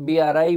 BRI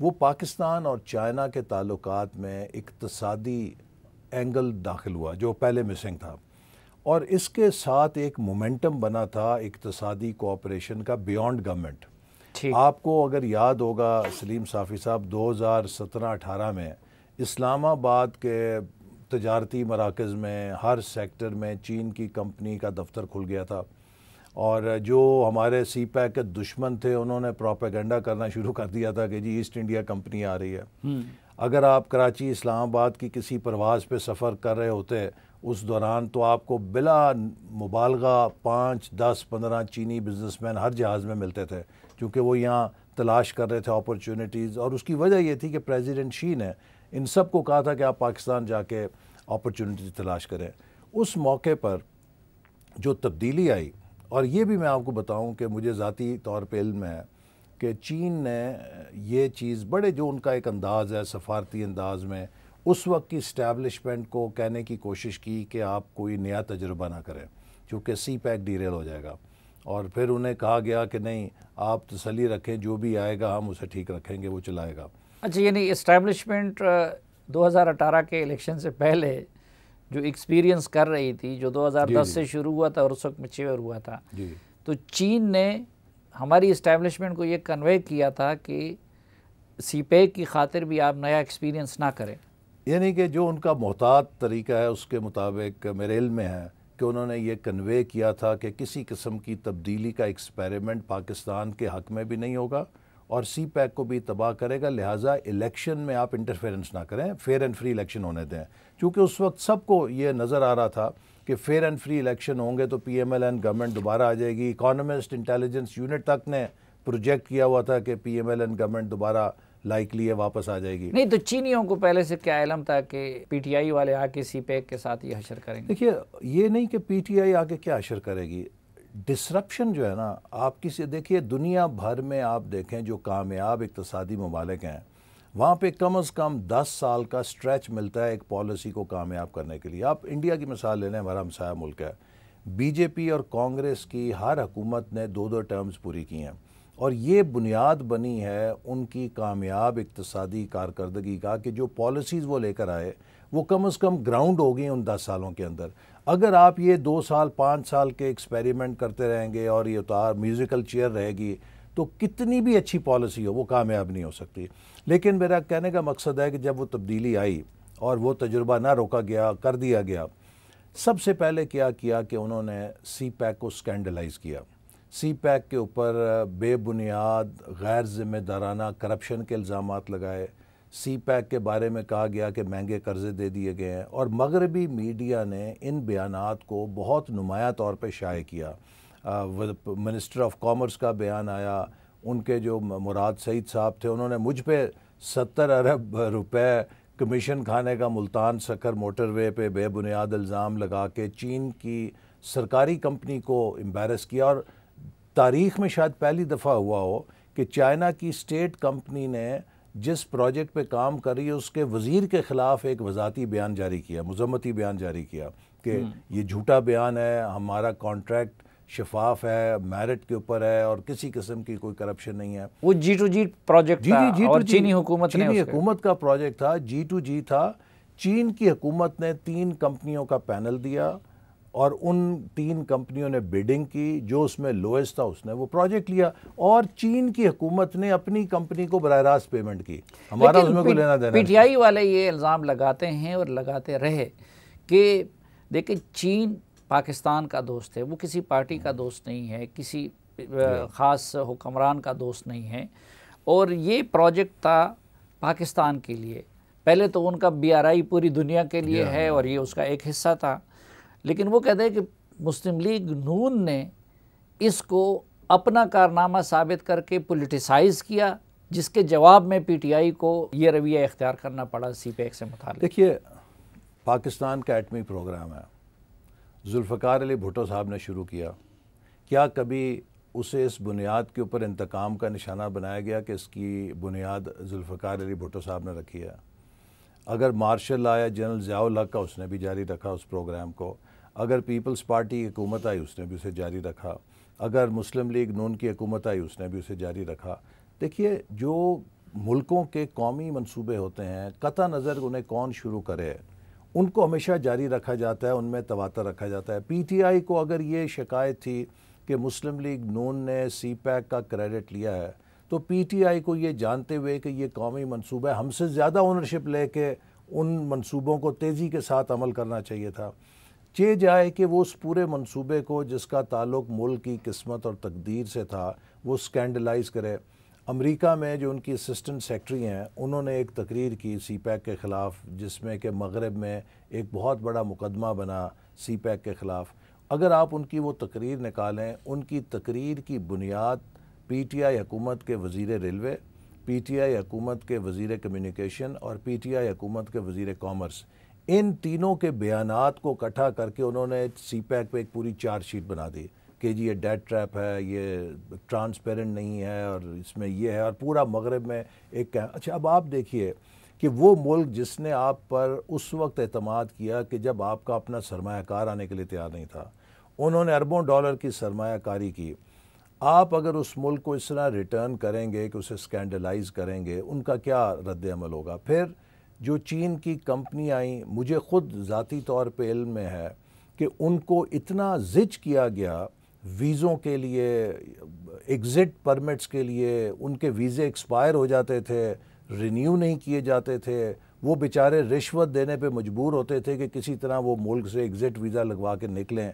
وہ پاکستان اور China کے تعلقات میں اقتصادی اینگل داخل ہوا جو پہلے مسنگ تھا، اور اس کے ساتھ ایک مومنٹم بنا تھا اقتصادی کوآپریشن کا بیونڈ گورنمنٹ۔ آپ کو اگر یاد ہوگا سلیم صافی صاحب، 2017-18 میں اسلام آباد کے تجارتی مراکز میں ہر سیکٹر میں چین کی کمپنی کا دفتر کھل گیا تھا، اور جو ہمارے سی پیک کے دشمن تھے انہوں نے پروپیگنڈا کرنا شروع کر دیا تھا کہ جی ایسٹ انڈیا کمپنی آ رہی ہے۔ اگر آپ کراچی اسلام آباد کی کسی پرواز پہ سفر کر رہے ہوتے اس دوران تو آپ کو بلا مبالغہ 5, 10, 15 چینی بزنس مین ہر جہاز میں ملتے تھے، کیونکہ وہ یہاں تلاش کر رہے تھے اپرچونٹیز، اور اس کی وجہ یہ تھی کہ پریزیڈنٹ شی نے ان سب کو کہا تھا کہ آپ پاکستان جا کے اپرچونٹیز تلاش کریں۔ اس موقع پر جو تبدیلی آئی، اور یہ بھی میں آپ کو بتاؤں کہ مجھے ذاتی طور پہ علم ہے کہ چین نے یہ چیز بڑے جو ان کا ایک انداز ہے سفارتی انداز میں، اس وقت کی اسٹیبلشمنٹ کو کہنے کی کوشش کی کہ آپ کوئی نیا تجربہ نہ کریں چونکہ سی پیک ڈیریل ہو جائے گا، اور پھر انہیں کہا گیا کہ نہیں آپ تسلی رکھیں، جو بھی آئے گا ہم اسے ٹھیک رکھیں گے، وہ چلائے گا۔ اچھا، یعنی اسٹیبلشمنٹ 2018 کے الیکشن سے پہلے جو ایکسپیرینس کر رہی تھی، جو 2010 سے شروع ہوا تھا اور اس وقت میچیور ہوا تھا، تو چین نے ہماری اسٹیبلشمنٹ کو یہ کنوے کیا تھا کہ سی پیک کی خاطر بھی آپ نیا ایکسپیرینس نہ کریں، یعنی کہ جو ان کا محتاط طریقہ ہے اس کے مطابق میرے علم میں ہے کہ انہوں نے یہ کنوے کیا تھا کہ کسی قسم کی تبدیلی کا ایکسپیریمنٹ پاکستان کے حق میں بھی نہیں ہوگا اور سی پیک کو بھی تباہ کرے گا، لہٰذا الیکشن میں آپ انٹرفیرنس نہ کریں، فیئر اینڈ فری الیکشن ہونے دیں، چونکہ اس وقت سب کو یہ نظر آ رہا تھا کہ فیئر اینڈ فری الیکشن ہوں گے تو P M L N government دوبارہ آ جائے گی۔ اکانومسٹ انٹیلیجنس یونٹ تک نے پروجیکٹ کیا ہوا تھا کہ P M L N government دوبارہ لائکلی ہے واپس آ جائے گی۔ نہیں تو چینیوں کو پہلے سے کیا علم تھا کہ پی ٹی آئی والے آ کے سی پیک کے ساتھ یہ حشر کریں گے؟ دیکھیے یہ نہیں کہ پی ٹی آئی آگے کیا حشر کرے گی، ڈسرپشن جو ہے نا آپ کسی دیکھیے دنیا بھر میں آپ دیکھیں جو کامیاب اقتصادی ممالک ہیں وہاں پہ کم از کم 10 سال کا سٹریچ ملتا ہے ایک پالیسی کو کامیاب کرنے کے لیے۔ آپ انڈیا کی مثال لے لیں، ہمارا ہمسایہ ملک ہے، بی جے پی اور کانگریس کی ہر حکومت نے 2 ٹرمز پوری کی ہیں، اور یہ بنیاد بنی ہے ان کی کامیاب اقتصادی کارکردگی کا کہ جو پالیسیز وہ لے کر آئے وہ کم از کم گراؤنڈ ہو گئی ان 10 سالوں کے اندر۔ اگر آپ یہ 2 سال 5 سال کے ایکسپیریمنٹ کرتے رہیں گے اور یہ میوزیکل چیئر رہے گی تو کتنی بھی اچھی پالیسی ہو وہ کامیاب نہیں ہو سکتی۔ لیکن میرا کہنے کا مقصد ہے کہ جب وہ تبدیلی آئی اور وہ تجربہ نہ روکا گیا، کر دیا گیا، سب سے پہلے کیا کیا کہ انہوں نے سی پیک کو سکینڈلائز کیا، سی پیک کے اوپر بے بنیاد غیر ذمہ دارانہ کرپشن کے الزامات لگائے، سی پیک کے بارے میں کہا گیا کہ مہنگے قرضے دے دیے گئے ہیں، اور مغربی میڈیا نے ان بیانات کو بہت نمایاں طور پہ شائع کیا۔ منسٹر آف کامرس کا بیان آیا، ان کے جو مراد سعید صاحب تھے انہوں نے مجھ پہ 70 ارب روپے کمیشن کھانے کا ملتان سکر موٹر وے پہ بے بنیاد الزام لگا کے چین کی سرکاری کمپنی کو امبیرس کیا، اور تاریخ میں شاید پہلی دفعہ ہوا ہو کہ چائنا کی اسٹیٹ کمپنی نے جس پروجیکٹ پہ کام کر رہی ہے اس کے وزیر کے خلاف ایک وضاحتی بیان جاری کیا، مذمتی بیان جاری کیا کہ یہ جھوٹا بیان ہے، ہمارا کانٹریکٹ شفاف ہے، میرٹ کے اوپر ہے اور کسی قسم کی کوئی کرپشن نہیں ہے۔ وہ جی ٹو جی پروجیکٹ تھا اور چینی حکومت کا پروجیکٹ تھا، جی ٹو جی تھا۔ چین کی حکومت نے 3 کمپنیوں کا پینل دیا اور ان 3 کمپنیوں نے بیڈنگ کی، جو اس میں لوئسٹ تھا اس نے وہ پروجیکٹ لیا، اور چین کی حکومت نے اپنی کمپنی کو براہ راست پیمنٹ کی، ہمارا اس میں کوئی لینا دینا۔ پی ٹی آئی والے یہ الزام لگاتے ہیں اور لگاتے رہے کہ دیکھیں چین پاکستان کا دوست ہے، وہ کسی پارٹی کا دوست نہیں ہے، کسی خاص حکمران کا دوست نہیں ہے، اور یہ پروجیکٹ تھا پاکستان کے لیے۔ پہلے تو ان کا بی آر آئی پوری دنیا کے لیے ہے اور یہ اس کا ایک حصہ تھا، لیکن وہ کہتے ہیں کہ مسلم لیگ نون نے اس کو اپنا کارنامہ ثابت کر کے پولیٹیسائز کیا، جس کے جواب میں پی ٹی آئی کو یہ رویہ اختیار کرنا پڑا سی پیک سے متعلق۔ دیکھیے پاکستان کا ایٹمی پروگرام ہے، ذوالفقار علی بھٹو صاحب نے شروع کیا، کیا کبھی اسے اس بنیاد کے اوپر انتقام کا نشانہ بنایا گیا کہ اس کی بنیاد ذوالفقار علی بھٹو صاحب نے رکھی ہے؟ اگر مارشل آیا جنرل ضیاء الحق کا، اس نے بھی جاری رکھا اس پروگرام کو، اگر پیپلز پارٹی کی حکومت آئی اس نے بھی اسے جاری رکھا، اگر مسلم لیگ نون کی حکومت آئی اس نے بھی اسے جاری رکھا۔ دیکھیے جو ملکوں کے قومی منصوبے ہوتے ہیں، قطع نظر انہیں کون شروع کرے، ان کو ہمیشہ جاری رکھا جاتا ہے، ان میں تواتر رکھا جاتا ہے۔ پی ٹی آئی کو اگر یہ شکایت تھی کہ مسلم لیگ نون نے سی پیک کا کریڈٹ لیا ہے، تو پی ٹی آئی کو یہ جانتے ہوئے کہ یہ قومی منصوبہ ہے، ہم سے زیادہ اونرشپ لے کے ان منصوبوں کو تیزی کے ساتھ عمل کرنا چاہیے تھا۔ چہ جائے کہ وہ اس پورے منصوبے کو جس کا تعلق ملک کی قسمت اور تقدیر سے تھا وہ سکینڈلائز کرے۔ امریکہ میں جو ان کی اسسٹنٹ سیکٹری ہیں، انہوں نے ایک تقریر کی سی پیک کے خلاف، جس میں کہ مغرب میں ایک بہت بڑا مقدمہ بنا سی پیک کے خلاف۔ اگر آپ ان کی وہ تقریر نکالیں، ان کی تقریر کی بنیاد پی ٹی آئی حکومت کے وزیر ریلوے، پی ٹی آئی حکومت کے وزیر کمیونیکیشن اور پی ٹی آئی حکومت کے وزیر کامرس، ان تینوں کے بیانات کو اکٹھا کر کے انہوں نے سی پیک پہ ایک پوری چارج شیٹ بنا دی کہ جی یہ ڈیٹ ٹریپ ہے، یہ ٹرانسپیرنٹ نہیں ہے، اور اس میں یہ ہے، اور پورا مغرب میں ایک اچھا اب آپ دیکھیے کہ وہ ملک جس نے آپ پر اس وقت اعتماد کیا کہ جب آپ کا اپنا سرمایہ کار آنے کے لیے تیار نہیں تھا، انہوں نے اربوں ڈالر کی سرمایہ کاری کی، آپ اگر اس ملک کو اس طرح ریٹرن کریں گے کہ اسے سکینڈلائز کریں گے، ان کا کیا رد عمل ہوگا؟ پھر جو چین کی کمپنی آئیں، مجھے خود ذاتی طور پہ علم میں ہے کہ ان کو اتنا زج کیا گیا ویزوں کے لیے، ایگزٹ پرمٹس کے لیے، ان کے ویزے ایکسپائر ہو جاتے تھے، رینیو نہیں کیے جاتے تھے، وہ بیچارے رشوت دینے پہ مجبور ہوتے تھے کہ کسی طرح وہ ملک سے ایگزٹ ویزا لگوا کے نکلیں،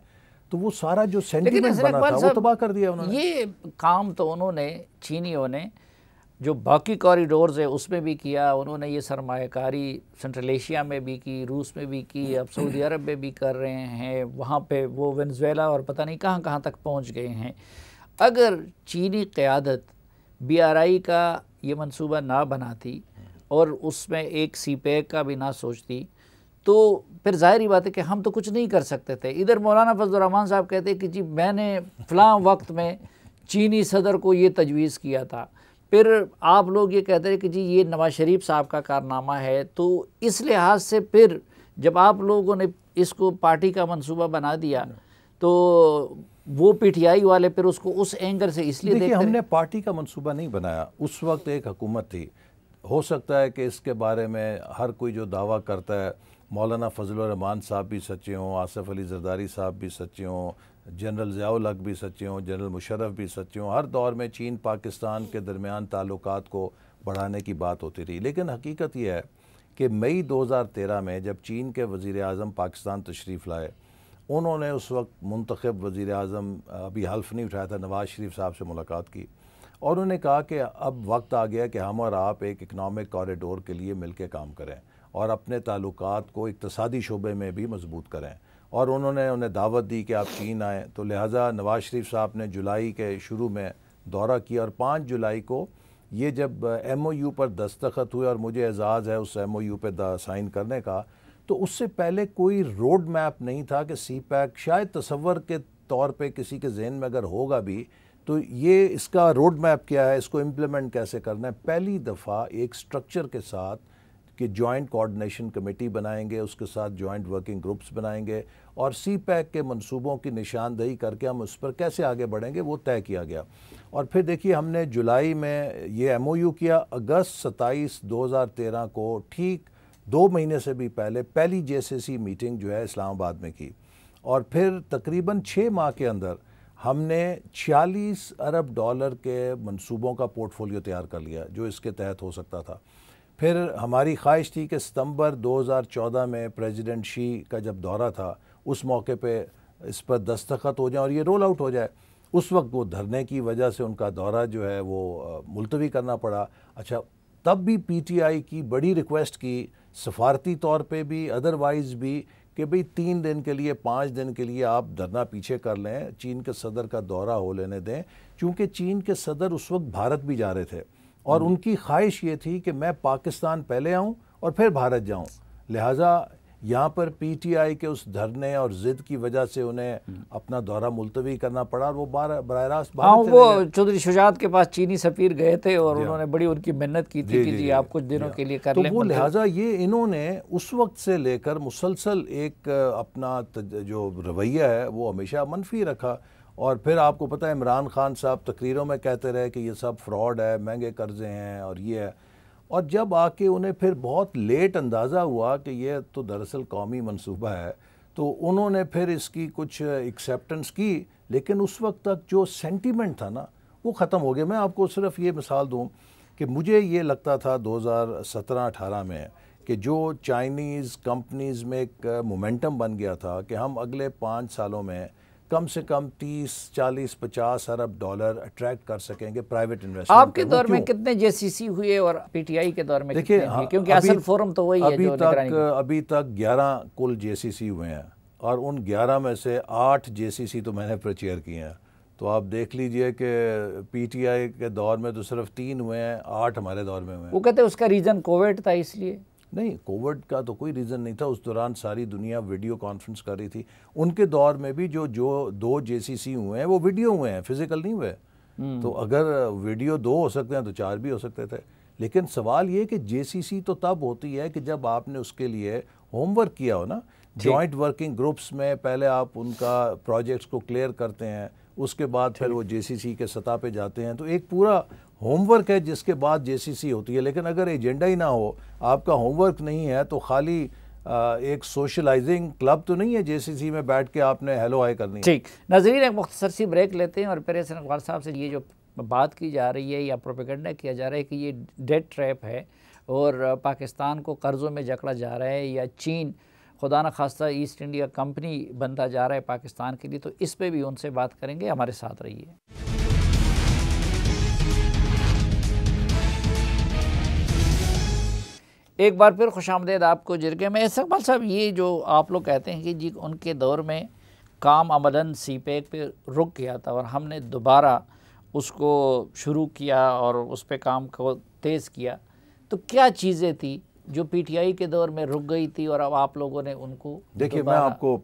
تو وہ سارا جو سینٹیمنٹ بنا تھا وہ تباہ کر دیا انہوں نے۔ یہ کام تو انہوں نے، چینیوں نے جو باقی کوریڈورز ہے اس میں بھی کیا، انہوں نے یہ سرمایہ کاری سنٹرل ایشیا میں بھی کی، روس میں بھی کی، اب سعودی عرب میں بھی کر رہے ہیں، وہاں پہ وہ وینزویلا اور پتہ نہیں کہاں کہاں تک پہنچ گئے ہیں۔ اگر چینی قیادت بی آر آئی کا یہ منصوبہ نہ بناتی اور اس میں ایک سی پیک کا بھی نہ سوچتی تو پھر ظاہری بات ہے کہ ہم تو کچھ نہیں کر سکتے تھے۔ ادھر مولانا فضل الرحمان صاحب کہتے ہیں کہ جی میں نے فلاں وقت میں چینی صدر کو یہ تجویز کیا تھا، پھر آپ لوگ یہ کہتے ہیں کہ جی یہ نواز شریف صاحب کا کارنامہ ہے، تو اس لحاظ سے پھر جب آپ لوگوں نے اس کو پارٹی کا منصوبہ بنا دیا تو وہ پی ٹی آئی والے پھر اس کو اس اینگل سے اس لیے دیکھیں، ہم نے پارٹی کا منصوبہ نہیں بنایا، اس وقت ایک حکومت تھی۔ ہو سکتا ہے کہ اس کے بارے میں ہر کوئی جو دعویٰ کرتا ہے، مولانا فضل الرحمان صاحب بھی سچے ہوں، آصف علی زرداری صاحب بھی سچے ہوں، جنرل ضیاء الحق بھی سچے ہوں، جنرل مشرف بھی سچے ہوں، ہر دور میں چین پاکستان کے درمیان تعلقات کو بڑھانے کی بات ہوتی رہی، لیکن حقیقت یہ ہے کہ مئی 2013 میں جب چین کے وزیر اعظم پاکستان تشریف لائے، انہوں نے اس وقت منتخب وزیر اعظم ابھی حلف نہیں اٹھایا تھا، نواز شریف صاحب سے ملاقات کی، اور انہوں نے کہا کہ اب وقت آ گیا کہ ہم اور آپ ایک اکنامک کوریڈور کے لیے مل کے کام کریں اور اپنے تعلقات کو اقتصادی شعبے میں بھی مضبوط کریں، اور انہوں نے انہیں دعوت دی کہ آپ چین آئیں، تو لہٰذا نواز شریف صاحب نے جولائی کے شروع میں دورہ کیا، اور 5 جولائی کو یہ جب ایم او یو پر دستخط ہوئے، اور مجھے اعزاز ہے اس ایم او یو پہ سائن کرنے کا، تو اس سے پہلے کوئی روڈ میپ نہیں تھا کہ سی پیک، شاید تصور کے طور پہ کسی کے ذہن میں اگر ہوگا بھی تو یہ اس کا روڈ میپ کیا ہے، اس کو امپلیمنٹ کیسے کرنا ہے۔ پہلی دفعہ ایک سٹرکچر کے ساتھ کہ جوائنٹ کوآرڈینیشن کمیٹی بنائیں گے، اس کے ساتھ جوائنٹ ورکنگ گروپس بنائیں گے، اور سی پیک کے منصوبوں کی نشاندہی کر کے ہم اس پر کیسے آگے بڑھیں گے وہ طے کیا گیا۔ اور پھر دیکھیے ہم نے جولائی میں یہ ایم او یو کیا، اگست 27 2013 کو ٹھیک 2 مہینے سے بھی پہلے پہلی جے سی سی میٹنگ جو ہے اسلام آباد میں کی، اور پھر تقریباً 6 ماہ کے اندر ہم نے 46 ارب ڈالر کے منصوبوں کا پورٹ فولیو تیار کر لیا جو اس کے تحت ہو سکتا تھا۔ پھر ہماری خواہش تھی کہ ستمبر 2014 میں پریزیڈنٹ شی کا جب دورہ تھا اس موقع پہ اس پر دستخط ہو جائیں اور یہ رول آؤٹ ہو جائے۔ اس وقت وہ دھرنے کی وجہ سے ان کا دورہ جو ہے وہ ملتوی کرنا پڑا۔ اچھا، تب بھی پی ٹی آئی کی بڑی ریکویسٹ کی، سفارتی طور پہ بھی ادروائز بھی، کہ بھئی 3 دن کے لیے 5 دن کے لیے آپ دھرنا پیچھے کر لیں، چین کے صدر کا دورہ ہو لینے دیں، چونکہ چین کے صدر اس وقت بھارت بھی جا رہے تھے، اور ان کی خواہش یہ تھی کہ میں پاکستان پہلے آؤں اور پھر بھارت جاؤں، لہٰذا یہاں پر پی ٹی آئی کے اس دھرنے اور ضد کی وجہ سے انہیں اپنا دورہ ملتوی کرنا پڑا، اور وہ براہ راست بھارت وہ چودھری شجاعت کے پاس چینی سفیر گئے تھے اور انہوں نے بڑی ان کی محنت کی تھی کہ جی آپ کچھ دنوں کے لیے کر لیں، تو وہ لہٰذا یہ انہوں نے اس وقت سے لے کر مسلسل ایک اپنا جو رویہ ہے وہ ہمیشہ منفی رکھا۔ اور پھر آپ کو پتہ ہے عمران خان صاحب تقریروں میں کہتے رہے کہ یہ سب فراڈ ہے، مہنگے قرضے ہیں اور یہ ہے، اور جب آ کے انہیں پھر بہت لیٹ اندازہ ہوا کہ یہ تو دراصل قومی منصوبہ ہے، تو انہوں نے پھر اس کی کچھ ایکسیپٹنس کی، لیکن اس وقت تک جو سینٹیمنٹ تھا نا وہ ختم ہو گیا۔ میں آپ کو صرف یہ مثال دوں کہ مجھے یہ لگتا تھا 2017-18 میں کہ جو چائنیز کمپنیز میں ایک مومنٹم بن گیا تھا کہ ہم اگلے 5 سالوں میں کم سے کم 30-40-50 ارب ڈالر اٹریکٹ کر سکیں گے پرائیویٹ انویسٹمنٹ۔ آپ کے دور میں کتنے جے سی سی ہوئے اور پی ٹی آئی کے دور میں کتنے ہوئے؟ کیونکہ اصل فورم تو وہی ہے جو نگرانی کی۔ ابھی تک 11 کل جے سی سی ہوئے ہیں، اور ان 11 میں سے 8 جے سی سی تو میں نے پریچیئر کیے ہیں۔ تو آپ دیکھ لیجئے کہ پی ٹی آئی کے دور میں تو صرف 3 ہوئے ہیں، 8 ہمارے دور میں ہوئے ہیں۔ وہ کہتے ہیں اس کا ریزن کووڈ تھا، اس لیے نہیں، کووڈ کا تو کوئی ریزن نہیں تھا، اس دوران ساری دنیا ویڈیو کانفرنس کر رہی تھی۔ ان کے دور میں بھی جو 2 جے سی سی ہوئے ہیں وہ ویڈیو ہوئے ہیں، فزیکل نہیں ہوئے۔ تو اگر ویڈیو 2 ہو سکتے ہیں تو 4 بھی ہو سکتے تھے۔ لیکن سوال یہ کہ جے سی سی تو تب ہوتی ہے کہ جب آپ نے اس کے لیے ہوم ورک کیا ہو نا، جوائنٹ ورکنگ گروپس میں پہلے آپ ان کا پروجیکٹس کو کلیئر کرتے ہیں، اس کے بعد پھر وہ جے سی سی کے سطح پہ جاتے ہیں، تو ایک پورا ہوم ورک ہے جس کے بعد جے سی سی ہوتی ہے۔ لیکن اگر ایجنڈا ہی نہ ہو، آپ کا ہوم ورک نہیں ہے، تو خالی ایک سوشلائزنگ کلب تو نہیں ہے جے سی سی میں بیٹھ کے آپ نے ہیلو ہائی کرنی ہے۔ ٹھیک ناظرین، ایک مختصر سی بریک لیتے ہیں اور پھر حسن اقبال صاحب سے یہ جو بات کی جا رہی ہے یا پروپیگنڈا کیا جا رہا ہے کہ یہ ڈیٹ ٹریپ ہے اور پاکستان کو قرضوں میں جکڑا جا رہا ہے، یا چین خدا نخواستہ ایسٹ انڈیا کمپنی بنتا جا رہا ہے پاکستان کے لیے، تو اس پہ بھی ان سے بات کریں گے۔ ہمارے ساتھ رہیے۔ ایک بار پھر خوش آمدید آپ کو جرگے میں۔ حسن اقبال صاحب، یہ جو آپ لوگ کہتے ہیں کہ جی ان کے دور میں کام عملاً سی پیک پہ رک گیا تھا اور ہم نے دوبارہ اس کو شروع کیا اور اس پہ کام کو تیز کیا، تو کیا چیزیں تھیں جو پی ٹی آئی کے دور میں رک گئی تھی اور اب آپ لوگوں نے ان کو دیکھیے، میں آپ کو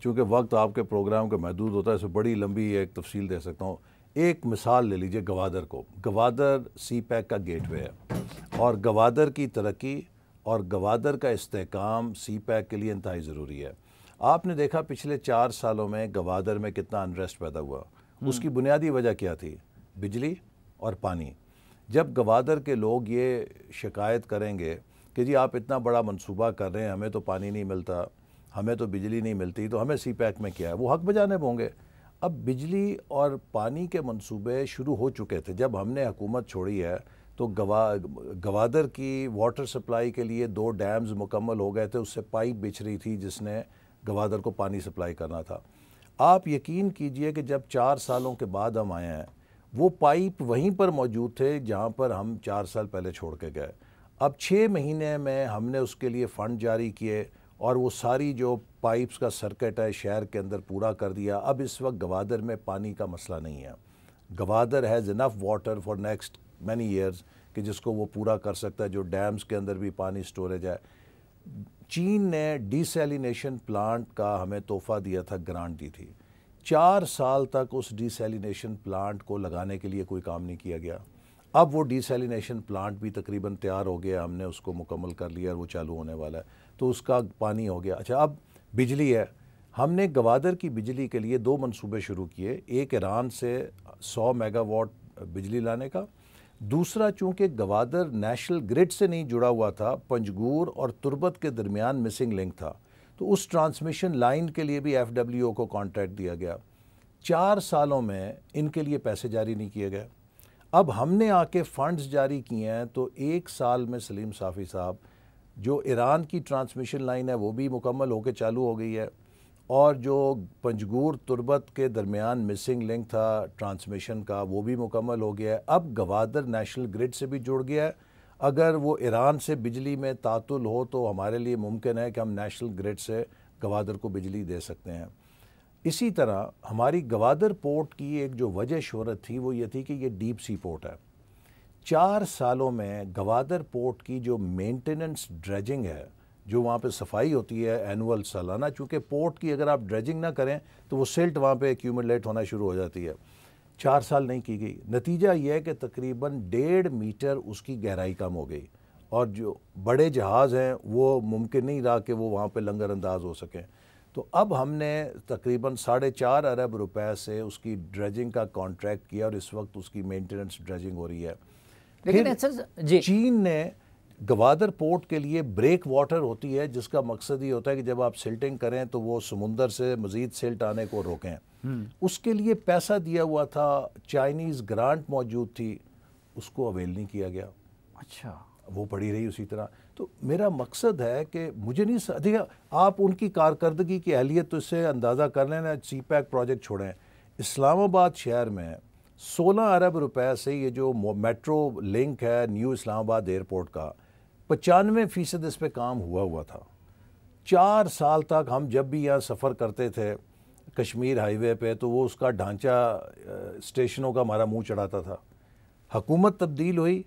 چونکہ وقت آپ کے پروگرام کا محدود ہوتا ہے، اس سے بڑی لمبی ایک تفصیل دے سکتا ہوں۔ ایک مثال لے لیجئے گوادر کو۔ گوادر سی پیک کا گیٹ وے ہے، اور گوادر کی ترقی اور گوادر کا استحکام سی پیک کے لیے انتہائی ضروری ہے۔ آپ نے دیکھا پچھلے 4 سالوں میں گوادر میں کتنا انریسٹ پیدا ہوا۔ اس کی بنیادی وجہ کیا تھی؟ بجلی اور پانی۔ جب گوادر کے لوگ یہ شکایت کریں گے کہ جی آپ اتنا بڑا منصوبہ کر رہے ہیں، ہمیں تو پانی نہیں ملتا، ہمیں تو بجلی نہیں ملتی، تو ہمیں سی پیک میں کیا ہے، وہ حق بجانب ہوں گے۔ اب بجلی اور پانی کے منصوبے شروع ہو چکے تھے۔ جب ہم نے حکومت چھوڑی ہے تو گوادر کی واٹر سپلائی کے لیے 2 ڈیمز مکمل ہو گئے تھے، اس سے پائپ بچھ رہی تھی جس نے گوادر کو پانی سپلائی کرنا تھا۔ آپ یقین کیجئے کہ جب 4 سالوں کے بعد ہم آئے ہیں، وہ پائپ وہیں پر موجود تھے جہاں پر ہم 4 سال پہلے چھوڑ کے گئے۔ اب 6 مہینے میں ہم نے اس کے لیے فنڈ جاری کیے اور وہ ساری جو پائپس کا سرکٹ ہے شہر کے اندر پورا کر دیا۔ اب اس وقت گوادر میں پانی کا مسئلہ نہیں ہے۔ Gwadar has enough water for next many years کہ جس کو وہ پورا کر سکتا ہے، جو ڈیمز کے اندر بھی پانی سٹوریج ہے۔ چین نے ڈی سیلینیشن پلانٹ کا ہمیں تحفہ دیا تھا، گرانٹ دی تھی۔ 4 سال تک اس ڈی سیلینیشن پلانٹ کو لگانے کے لیے کوئی کام نہیں کیا گیا۔ اب وہ ڈی سیلینیشن پلانٹ بھی تقریباً تیار ہو گیا، ہم نے اس کو مکمل کر لیا اور وہ چالو ہونے والا ہے، تو اس کا پانی ہو گیا۔ اچھا، اب بجلی ہے۔ ہم نے گوادر کی بجلی کے لیے 2 منصوبے شروع کیے، ایک ایران سے 100 میگا واٹ بجلی لانے کا، دوسرا چونکہ گوادر نیشنل گرڈ سے نہیں جڑا ہوا تھا، پنجگور اور تربت کے درمیان مسنگ لنک تھا، تو اس ٹرانسمیشن لائن کے لیے بھی ایف ڈبلیو او کو کانٹریکٹ دیا گیا۔ 4 سالوں میں ان کے لیے پیسے جاری نہیں کیے گئے۔ اب ہم نے آ کے فنڈز جاری کیے ہیں، تو 1 سال میں سلیم صافی صاحب جو ایران کی ٹرانسمیشن لائن ہے وہ بھی مکمل ہو کے چالو ہو گئی ہے، اور جو پنجگور تربت کے درمیان مسنگ لنک تھا ٹرانسمیشن کا وہ بھی مکمل ہو گیا ہے۔ اب گوادر نیشنل گرڈ سے بھی جڑ گیا ہے۔ اگر وہ ایران سے بجلی میں تعطل ہو تو ہمارے لیے ممکن ہے کہ ہم نیشنل گرڈ سے گوادر کو بجلی دے سکتے ہیں۔ اسی طرح ہماری گوادر پورٹ کی ایک جو وجہ شہرت تھی وہ یہ تھی کہ یہ ڈیپ سی پورٹ ہے۔ 4 سالوں میں گوادر پورٹ کی جو مینٹیننس ڈریجنگ ہے، جو وہاں پہ صفائی ہوتی ہے اینول سالانہ، چونکہ پورٹ کی اگر آپ ڈریجنگ نہ کریں تو وہ سلٹ وہاں پہ ایکیومولیٹ ہونا شروع ہو جاتی ہے، 4 سال نہیں کی گئی۔ نتیجہ یہ ہے کہ تقریباً 1.5 میٹر اس کی گہرائی کم ہو گئی، اور جو بڑے جہاز ہیں وہ ممکن نہیں رہا کہ وہ وہاں پہ لنگر انداز ہو سکیں۔ تو اب ہم نے تقریباً 4.5 ارب روپے سے اس کی ڈریجنگ کا کانٹریکٹ کیا، اور اس وقت اس کی مینٹیننس ڈریجنگ ہو رہی ہے۔ لیکن جی چین نے گوادر پورٹ کے لیے بریک واٹر ہوتی ہے جس کا مقصد یہ ہوتا ہے کہ جب آپ سلٹنگ کریں تو وہ سمندر سے مزید سلٹ آنے کو روکیں، اس کے لیے پیسہ دیا ہوا تھا، چائنیز گرانٹ موجود تھی، اس کو اویل نہیں کیا گیا، اچھا وہ پڑی رہی اسی طرح۔ تو میرا مقصد ہے کہ مجھے نہیں دیکھا، آپ ان کی کارکردگی کی اہلیت تو اس سے اندازہ کر لینا، سی پیک پروجیکٹ چھوڑیں، اسلام آباد شہر میں 16 ارب روپے سے یہ جو میٹرو لنک ہے نیو اسلام آباد ایئرپورٹ کا، 95% اس پہ کام ہوا تھا۔ 4 سال تک ہم جب بھی یہاں سفر کرتے تھے کشمیر ہائی وے پہ تو وہ اس کا ڈھانچہ اسٹیشنوں کا ہمارا منہ چڑھاتا تھا۔ حکومت تبدیل ہوئی،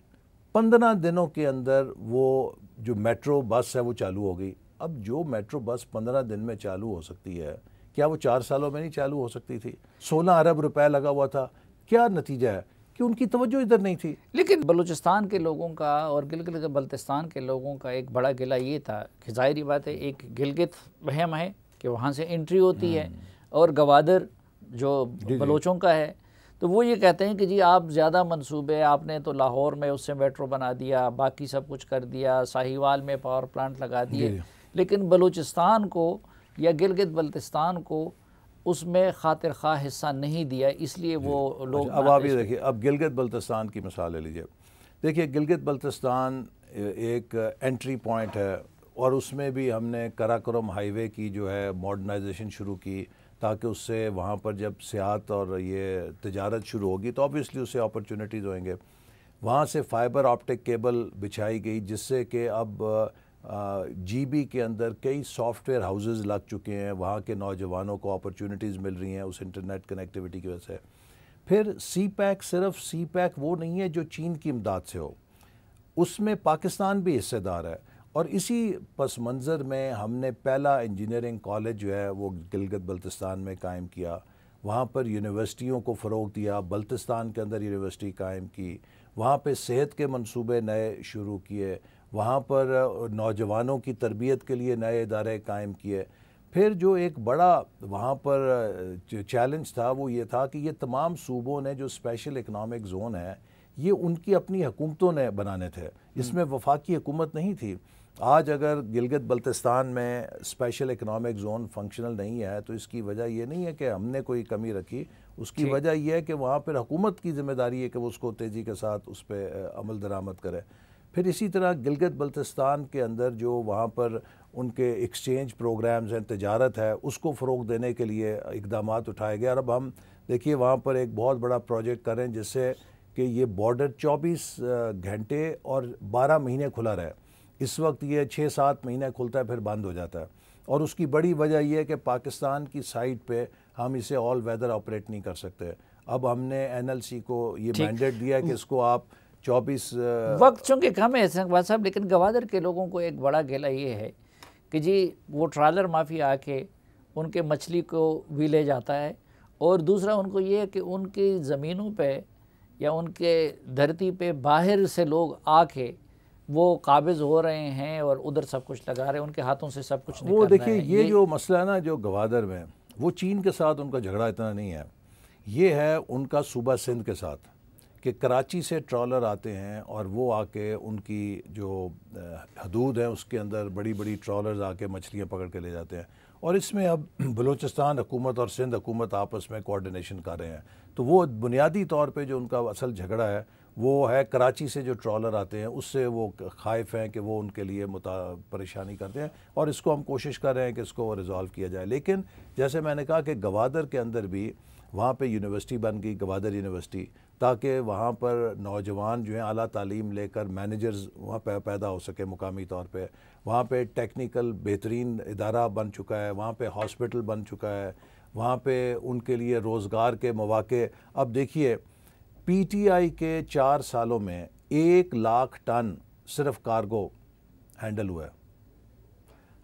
15 دنوں کے اندر وہ جو میٹرو بس ہے وہ چالو ہو گئی۔ اب جو میٹرو بس 15 دن میں چالو ہو سکتی ہے، کیا وہ 4 سالوں میں نہیں چالو ہو سکتی تھی؟ 16 ارب روپے لگا ہوا تھا۔ کیا نتیجہ ہے کہ ان کی توجہ ادھر نہیں تھی۔ لیکن بلوچستان کے لوگوں کا اور گلگت بلتستان کے لوگوں کا ایک بڑا گلہ یہ تھا کہ ظاہری بات ہے ایک گلگت بہم ہے کہ وہاں سے انٹری ہوتی ہے، اور گوادر جو بلوچوں کا ہے، تو وہ یہ کہتے ہیں کہ جی آپ زیادہ منصوبے، آپ نے تو لاہور میں اس سے میٹرو بنا دیا، باقی سب کچھ کر دیا، ساہیوال میں پاور پلانٹ لگا دیے، لیکن بلوچستان کو یا گلگت بلتستان کو اس میں خاطر خواہ حصہ نہیں دیا، اس لیے وہ لوگ اب آپ یہ دیکھیے، اب گلگت بلتستان کی مثال لے لیجیے۔ دیکھیے گلگت بلتستان ایک انٹری پوائنٹ ہے، اور اس میں بھی ہم نے کراکرم ہائی وے کی جو ہے ماڈرنائزیشن شروع کی، تاکہ اس سے وہاں پر جب سیاحت اور یہ تجارت شروع ہوگی تو آبویسلی اس سے اپرچونٹیز ہوئیں گے۔ وہاں سے فائبر آپٹک کیبل بچھائی گئی جس سے کہ اب جی بی کے اندر کئی سافٹ ویئر ہاؤسز لگ چکے ہیں، وہاں کے نوجوانوں کو اپرچونٹیز مل رہی ہیں اس انٹرنیٹ کنیکٹیوٹی کی وجہ سے۔ پھر سی پیک، صرف سی پیک وہ نہیں ہے جو چین کی امداد سے ہو، اس میں پاکستان بھی حصے دار ہے، اور اسی پس منظر میں ہم نے پہلا انجینئرنگ کالج جو ہے وہ گلگت بلتستان میں قائم کیا، وہاں پر یونیورسٹیوں کو فروغ دیا، بلتستان کے اندر یونیورسٹی قائم کی، وہاں پہ صحت کے منصوبے نئے شروع کیے، وہاں پر نوجوانوں کی تربیت کے لیے نئے ادارے قائم کیے۔ پھر جو ایک بڑا وہاں پر چیلنج تھا وہ یہ تھا کہ یہ تمام صوبوں نے جو اسپیشل اکنامک زون ہے یہ ان کی اپنی حکومتوں نے بنانے تھے، اس میں وفاقی حکومت نہیں تھی۔ آج اگر گلگت بلتستان میں اسپیشل اکنامک زون فنکشنل نہیں ہے تو اس کی وجہ یہ نہیں ہے کہ ہم نے کوئی کمی رکھی، اس کی وجہ یہ ہے کہ وہاں پر حکومت کی ذمہ داری ہے کہ وہ اس کو تیزی کے ساتھ اس پہ عمل درآمد کرے۔ پھر اسی طرح گلگت بلتستان کے اندر جو وہاں پر ان کے ایکسچینج پروگرامز ہیں، تجارت ہے، اس کو فروغ دینے کے لیے اقدامات اٹھائے گئے، اور اب ہم دیکھیے وہاں پر ایک بہت بڑا پروجیکٹ کریں جس سے کہ یہ بارڈر 24 گھنٹے اور 12 مہینے کھلا رہے۔ اس وقت یہ 6-7 مہینے کھلتا ہے پھر بند ہو جاتا ہے، اور اس کی بڑی وجہ یہ ہے کہ پاکستان کی سائٹ پہ ہم اسے آل ویدر آپریٹ نہیں کر سکتے۔ اب ہم نے این ایل سی کو یہ مینڈیٹ دیا ہے کہ اس کو آپ 24 وقت چونکہ کم ہے اقبال صاحب، لیکن گوادر کے لوگوں کو ایک بڑا گلہ یہ ہے کہ جی وہ ٹرالر مافیا آ کے ان کے مچھلی کو بھی لے جاتا ہے، اور دوسرا ان کو یہ ہے کہ ان کی زمینوں پہ یا ان کے دھرتی پہ باہر سے لوگ آ کے وہ قابض ہو رہے ہیں اور ادھر سب کچھ لگا رہے ہیں، ان کے ہاتھوں سے سب کچھ نکل رہا ہے۔ وہ دیکھیے یہ جو مسئلہ ہے نا جو گوادر میں، وہ چین کے ساتھ ان کا جھگڑا اتنا نہیں ہے، یہ ہے ان کا صوبہ سندھ کے ساتھ، کہ کراچی سے ٹرالر آتے ہیں اور وہ آ کے ان کی جو حدود ہیں اس کے اندر بڑی بڑی ٹرالرز آ کے مچھلیاں پکڑ کے لے جاتے ہیں، اور اس میں اب بلوچستان حکومت اور سندھ حکومت آپس میں کوارڈینیشن کر رہے ہیں۔ تو وہ بنیادی طور پہ جو ان کا اصل جھگڑا ہے وہ ہے کراچی سے جو ٹرالر آتے ہیں، اس سے وہ خائف ہیں کہ وہ ان کے لیے پریشانی کرتے ہیں، اور اس کو ہم کوشش کر رہے ہیں کہ اس کو ریزالو کیا جائے۔ لیکن جیسے میں نے کہا کہ گوادر کے اندر بھی وہاں پہ یونیورسٹی بن گئی، گوادر یونیورسٹی، تاکہ وہاں پر نوجوان جو ہیں اعلیٰ تعلیم لے کر مینیجرز وہاں پہ پیدا ہو سکے مقامی طور پہ۔ وہاں پہ ٹیکنیکل بہترین ادارہ بن چکا ہے، وہاں پہ ہاسپٹل بن چکا ہے، وہاں پہ ان کے لیے روزگار کے مواقع۔ اب دیکھیے پی ٹی آئی کے 4 سالوں میں 1 لاکھ ٹن صرف کارگو ہینڈل ہوا ہے،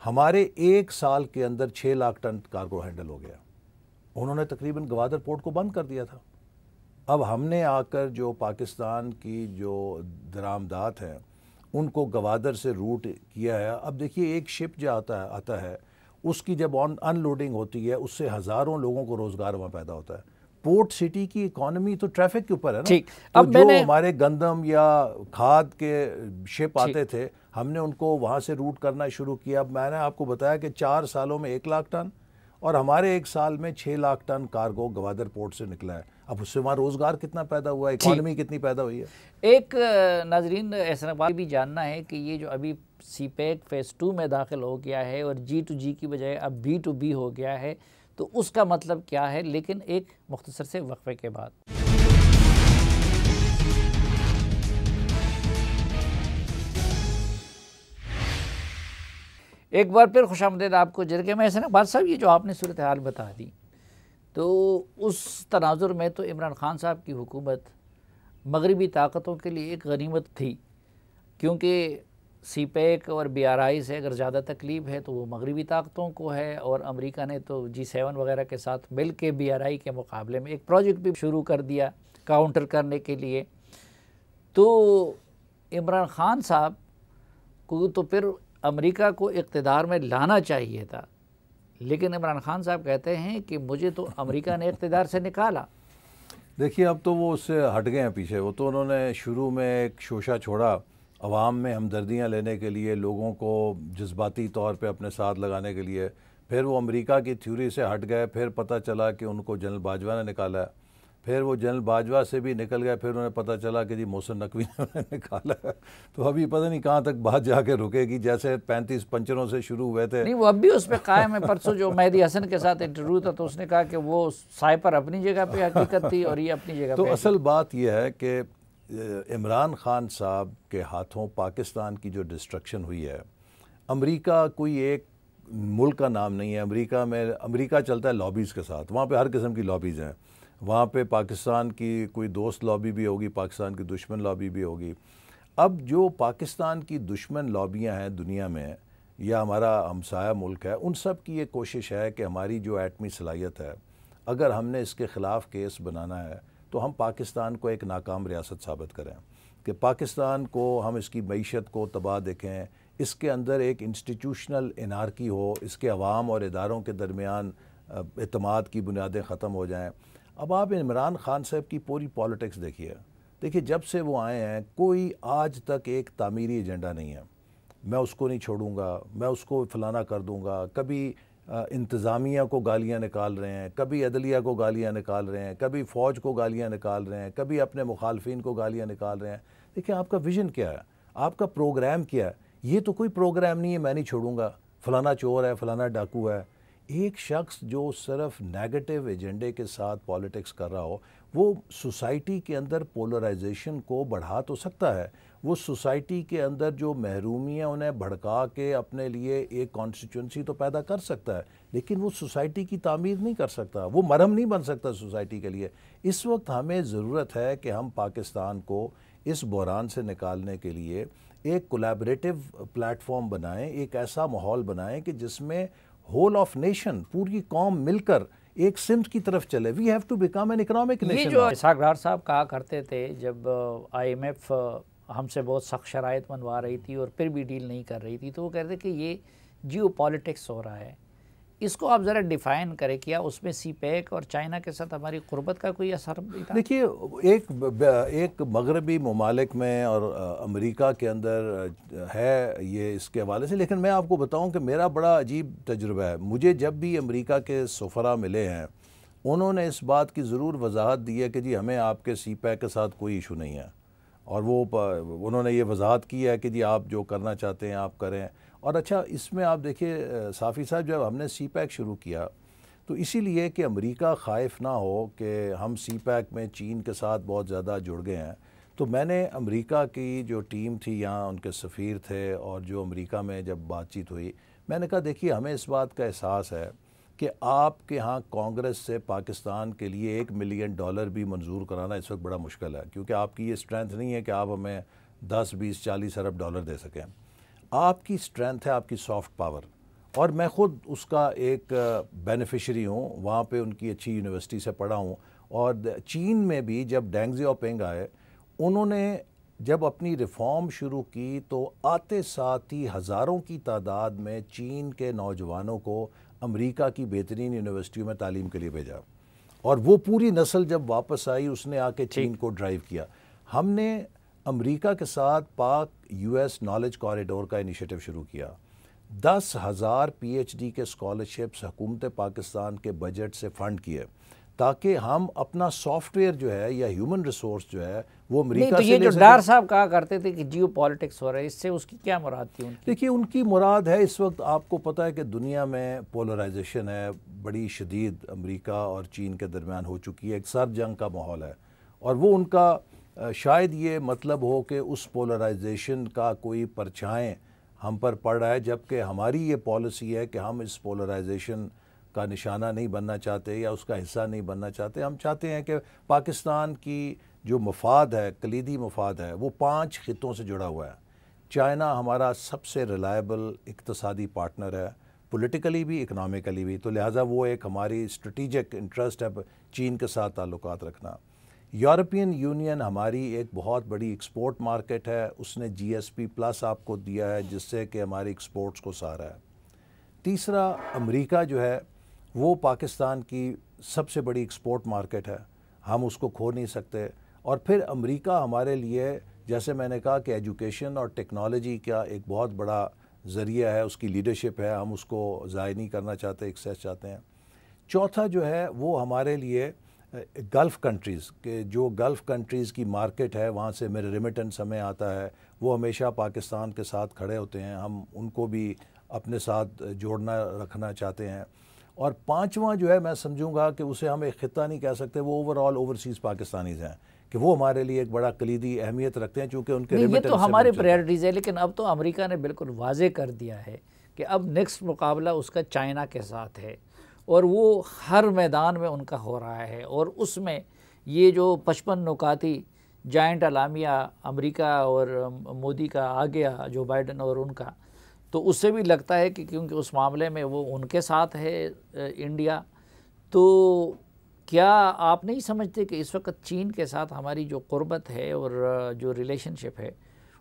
ہمارے 1 سال کے اندر 6 لاکھ ٹن کارگو ہینڈل ہو گیا۔ انہوں نے تقریباً گوادر پورٹ کو بند کر دیا تھا۔ اب ہم نے آ کر جو پاکستان کی جو درآمدات ہیں ان کو گوادر سے روٹ کیا ہے۔ اب دیکھیے ایک شپ جو آتا ہے اس کی جب ان لوڈنگ ہوتی ہے اس سے ہزاروں لوگوں کو روزگار وہاں پیدا ہوتا ہے۔ پورٹ سٹی کی اکانومی تو ٹریفک کے اوپر ہے نا. ٹھیک. تو اب جو میں نے ہمارے گندم یا کھاد کے شپ آتے تھے ہم نے ان کو وہاں سے روٹ کرنا شروع کیا. اب میں نے آپ کو بتایا کہ 4 سالوں میں 1 لاکھ ٹن اور ہمارے 1 سال میں 6 lakh ton cargo Gwadar port سے نکلا ہے. اب اس سے وہاں روزگار کتنا پیدا ہوا ہے, اکانومی کتنی پیدا ہوئی ہے. ایک ناظرین احسان اقبال بھی جاننا ہے کہ یہ جو ابھی سی پیک فیز 2 میں داخل ہو گیا ہے اور G2G کی بجائے اب B2B ہو گیا ہے, تو اس کا مطلب کیا ہے, لیکن ایک مختصر سے وقفے کے بعد. ایک بار پھر خوش آمدید آپ کو جرگے میں. احسان اقبال صاحب, یہ جو آپ نے صورتحال بتا دی تو اس تناظر میں تو عمران خان صاحب کی حکومت مغربی طاقتوں کے لیے ایک غنیمت تھی, کیونکہ سی پیک اور BRI سے اگر زیادہ تکلیف ہے تو وہ مغربی طاقتوں کو ہے, اور امریکہ نے تو G7 وغیرہ کے ساتھ مل کے BRI کے مقابلے میں ایک پروجیکٹ بھی شروع کر دیا کاؤنٹر کرنے کے لیے. تو عمران خان صاحب کو تو پھر امریکہ کو اقتدار میں لانا چاہیے تھا, لیکن عمران خان صاحب کہتے ہیں کہ مجھے تو امریکہ نے اقتدار سے نکالا. دیکھیے اب تو وہ اس سے ہٹ گئے ہیں پیچھے. وہ تو انہوں نے شروع میں ایک شوشہ چھوڑا عوام میں ہمدردیاں لینے کے لیے, لوگوں کو جذباتی طور پہ اپنے ساتھ لگانے کے لیے. پھر وہ امریکہ کی تھیوری سے ہٹ گئے, پھر پتہ چلا کہ ان کو جنرل باجوہ نے نکالا ہے. پھر وہ جنرل باجوہ سے بھی نکل گئے, پھر انہیں پتہ چلا کہ جی محسن نقوی نے انہیں نکالا ہے. تو ابھی پتہ نہیں کہاں تک بات جا کے رکے گی. جیسے 35 پنچروں سے شروع ہوئے تھے, نہیں وہ اب بھی اس پہ قائم ہے. پرسوں جو مہدی حسن کے ساتھ انٹرویو تھا تو اس نے کہا کہ وہ سائپر اپنی جگہ پہ حقیقت تھی اور یہ اپنی جگہ پہ. تو اصل بات یہ ہے کہ عمران خان صاحب کے ہاتھوں پاکستان کی جو ڈسٹرکشن ہوئی ہے, امریکہ کوئی ایک ملک کا نام نہیں ہے. امریکہ چلتا ہے لابیز کے ساتھ, وہاں پہ ہر قسم کی لابیز ہیں. وہاں پہ پاکستان کی کوئی دوست لابی بھی ہوگی, پاکستان کی دشمن لابی بھی ہوگی. اب جو پاکستان کی دشمن لابیاں ہیں دنیا میں یا ہمارا ہمسایہ ملک ہے, ان سب کی یہ کوشش ہے کہ ہماری جو ایٹمی صلاحیت ہے اگر ہم نے اس کے خلاف کیس بنانا ہے تو ہم پاکستان کو ایک ناکام ریاست ثابت کریں, کہ پاکستان کو ہم اس کی معیشت کو تباہ دیکھیں, اس کے اندر ایک انسٹیٹیوشنل انارکی ہو, اس کے عوام اور اداروں کے درمیان اعتماد کی بنیادیں ختم ہو جائیں. اب آپ عمران خان صاحب کی پوری پالیٹکس دیکھیے جب سے وہ آئے ہیں کوئی آج تک ایک تعمیری ایجنڈا نہیں ہے. میں اس کو نہیں چھوڑوں گا, میں اس کو فلانا کر دوں گا. کبھی انتظامیہ کو گالیاں نکال رہے ہیں, کبھی عدلیہ کو گالیاں نکال رہے ہیں, کبھی فوج کو گالیاں نکال رہے ہیں, کبھی اپنے مخالفین کو گالیاں نکال رہے ہیں. دیکھیں آپ کا ویژن کیا ہے, آپ کا پروگرام کیا ہے. یہ تو کوئی پروگرام نہیں ہے میں نہیں چھوڑوں گا, فلانا چور ہے, فلانا ڈاکو ہے. ایک شخص جو صرف نیگیٹو ایجنڈے کے ساتھ پالیٹکس کر رہا ہو, وہ سوسائٹی کے اندر پولرائزیشن کو بڑھا تو سکتا ہے, وہ سوسائٹی کے اندر جو محرومیاں انہیں بھڑکا کے اپنے لیے ایک کانسٹیچوئنسی تو پیدا کر سکتا ہے, لیکن وہ سوسائٹی کی تعمیر نہیں کر سکتا, وہ مرہم نہیں بن سکتا سوسائٹی کے لیے. اس وقت ہمیں ضرورت ہے کہ ہم پاکستان کو اس بحران سے نکالنے کے لیے ایک کولیبریٹو پلیٹ فارم بنائیں, ایک ایسا ماحول بنائیں کہ جس میں ہول آف نیشن, پوری قوم مل کر ایک سمت کی طرف چلے. We have to become an economic nation. یہ جو اسحاق ڈار صاحب کہا کرتے تھے جب IMF ہم سے بہت سخت شرائط منوا رہی تھی اور پھر بھی ڈیل نہیں کر رہی تھی, تو وہ کہتے کہ یہ جیو پالیٹکس ہو رہا ہے. اس کو آپ ذرا ڈیفائن کریں, کیا اس میں سی پیک اور چائنا کے ساتھ ہماری قربت کا کوئی اثر بھی تھا؟ دیکھیے ایک مغربی ممالک میں اور امریکہ کے اندر ہے یہ اس کے حوالے سے, لیکن میں آپ کو بتاؤں کہ میرا بڑا عجیب تجربہ ہے. مجھے جب بھی امریکہ کے سفراء ملے ہیں انہوں نے اس بات کی ضرور وضاحت دی ہے کہ جی ہمیں آپ کے سی پیک کے ساتھ کوئی ایشو نہیں ہے, اور انہوں نے یہ وضاحت کی ہے کہ جی آپ جو کرنا چاہتے ہیں آپ کریں. اور اچھا اس میں آپ دیکھیے صافی صاحب, جب ہم نے سی پیک شروع کیا تو اسی لیے کہ امریکہ خائف نہ ہو کہ ہم سی پیک میں چین کے ساتھ بہت زیادہ جڑ گئے ہیں, تو میں نے امریکہ کی جو ٹیم تھی, یہاں ان کے سفیر تھے, اور جو امریکہ میں جب بات چیت ہوئی میں نے کہا دیکھیے ہمیں اس بات کا احساس ہے کہ آپ کے ہاں کانگریس سے پاکستان کے لیے $1 ملین بھی منظور کرانا اس وقت بڑا مشکل ہے, کیونکہ آپ کی یہ اسٹرینتھ نہیں ہے کہ آپ ہمیں 10, 20, 40 ارب ڈالر دے سکیں. آپ کی اسٹرینتھ ہے آپ کی سافٹ پاور, اور میں خود اس کا ایک بینیفیشری ہوں. وہاں پہ ان کی اچھی یونیورسٹی سے پڑھا ہوں, اور چین میں بھی جب ڈینگ زیاؤپنگ آئے انہوں نے جب اپنی ریفارم شروع کی تو آتے ساتھ ہی ہزاروں کی تعداد میں چین کے نوجوانوں کو امریکہ کی بہترین یونیورسٹیوں میں تعلیم کے لیے بھیجا, اور وہ پوری نسل جب واپس آئی اس نے آ کے چین کو ڈرائیو کیا. ہم نے امریکہ کے ساتھ پاک یو ایس نالج کوریڈور کا انیشیٹو شروع کیا. 10,000 PhD کے اسکالرشپس حکومت پاکستان کے بجٹ سے فنڈ کیے تاکہ ہم اپنا سافٹ ویئر جو ہے یا ہیومن ریسورس جو ہے وہ امریکہ سے یہ جو ڈار صاحب کہا کرتے تھے کہ جیو پالیٹکس ہو رہا ہے، اس سے اس کی کیا مراد تھی؟ دیکھیے ان کی مراد ہے اس وقت آپ کو پتہ ہے کہ دنیا میں پولرائزیشن ہے بڑی شدید، امریکہ اور چین کے درمیان ہو چکی ہے، ایک سرد جنگ کا ماحول ہے، اور وہ ان کا شاید یہ مطلب ہو کہ اس پولرائزیشن کا کوئی پرچھائیں ہم پر پڑ رہا ہے، جبکہ ہماری یہ پالیسی ہے کہ ہم اس پولرائزیشن کا نشانہ نہیں بننا چاہتے یا اس کا حصہ نہیں بننا چاہتے. ہم چاہتے ہیں کہ پاکستان کی جو مفاد ہے، کلیدی مفاد ہے، وہ 5 خطوں سے جڑا ہوا ہے. چائنا ہمارا سب سے ریلائبل اقتصادی پارٹنر ہے، پولیٹیکلی بھی اکنامکلی بھی، تو لہٰذا وہ ایک ہماری اسٹریٹجک انٹرسٹ ہے چین کے ساتھ تعلقات رکھنا. یورپین یونین ہماری ایک بہت بڑی ایکسپورٹ مارکیٹ ہے، اس نے GSP+ آپ کو دیا ہے جس سے کہ ہماری ایکسپورٹس کو سہارا ہے. تیسرا، امریکہ جو ہے وہ پاکستان کی سب سے بڑی ایکسپورٹ مارکیٹ ہے، ہم اس کو کھو نہیں سکتے. اور پھر امریکہ ہمارے لیے جیسے میں نے کہا کہ ایجوکیشن اور ٹیکنالوجی کا ایک بہت بڑا ذریعہ ہے، اس کی لیڈرشپ ہے، ہم اس کو ضائع نہیں کرنا چاہتے، ایکسیس چاہتے ہیں. چوتھا جو ہے وہ ہمارے لیے گلف کنٹریز کہ جو گلف کنٹریز کی مارکیٹ ہے وہاں سے میرے ریمیٹنس ہمیں آتا ہے، وہ ہمیشہ پاکستان کے ساتھ کھڑے ہوتے ہیں، ہم ان کو بھی اپنے ساتھ جوڑنا رکھنا چاہتے ہیں. اور پانچواں جو ہے میں سمجھوں گا کہ اسے ہم ایک خطہ نہیں کہہ سکتے، وہ اوورسیز پاکستانیز ہیں کہ وہ ہمارے لیے ایک بڑا کلیدی اہمیت رکھتے ہیں چونکہ ان کے یہ تو ہماری پریارٹیز ہے. لیکن اب تو امریکہ نے بالکل واضح کر دیا ہے کہ اب نیکسٹ مقابلہ اس کا چائنا کے ساتھ ہے، اور وہ ہر میدان میں ان کا ہو رہا ہے. اور اس میں یہ جو 55 نکاتی جائنٹ اعلامیہ امریکہ اور مودی کا آ گیا، جو بائیڈن اور ان کا، تو اس سے بھی لگتا ہے کہ کیونکہ اس معاملے میں وہ ان کے ساتھ ہے انڈیا. تو کیا آپ نہیں سمجھتے کہ اس وقت چین کے ساتھ ہماری جو قربت ہے اور جو ریلیشن شپ ہے